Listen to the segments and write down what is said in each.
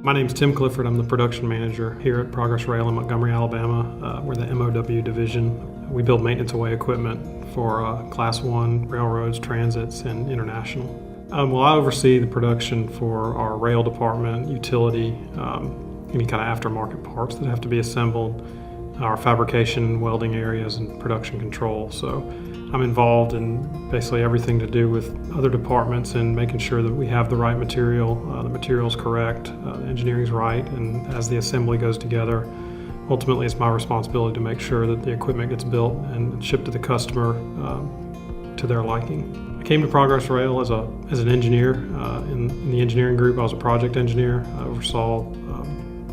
My name's Tim Clifford. I'm the production manager here at Progress Rail in Montgomery, Alabama. We're the MOW division. We build maintenance-away equipment for Class 1 railroads, transits, and international. Well, I oversee the production for our rail department, utility, any kind of aftermarket parts that have to be assembled, our fabrication, welding areas, and production control. So I'm involved in basically everything to do with other departments and making sure that we have the right material, the material's correct, the engineering's right, and as the assembly goes together, ultimately it's my responsibility to make sure that the equipment gets built and shipped to the customer to their liking. I came to Progress Rail as an engineer. In the engineering group, I was a project engineer. I oversaw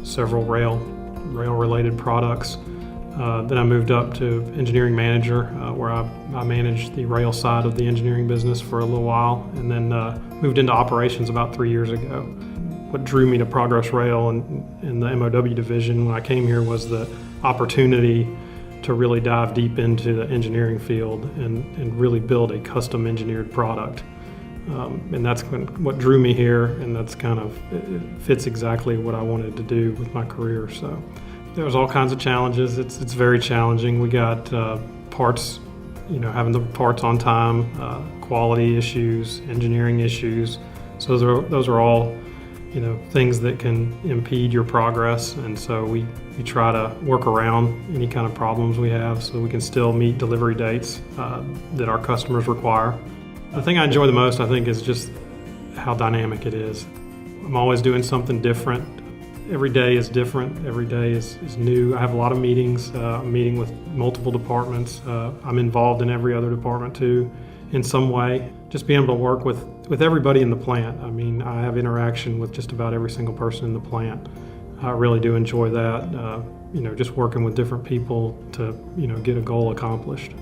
several rail-related products. Then I moved up to engineering manager, where I managed the rail side of the engineering business for a little while, and then moved into operations about 3 years ago. What drew me to Progress Rail and the MOW division when I came here was the opportunity to really dive deep into the engineering field and really build a custom engineered product. And that's what drew me here, and that's it fits exactly what I wanted to do with my career. So there's all kinds of challenges. It's very challenging. We got parts, having the parts on time, quality issues, engineering issues. So those are all, things that can impede your progress. And so we try to work around any kind of problems we have so we can still meet delivery dates that our customers require. The thing I enjoy the most, I think, is just how dynamic it is. I'm always doing something different. Every day is different. Every day is new. I have a lot of meetings. I'm meeting with multiple departments. I'm involved in every other department too, in some way. Just being able to work with everybody in the plant. I mean, I have interaction with just about every single person in the plant. I really do enjoy that. Just working with different people to, get a goal accomplished.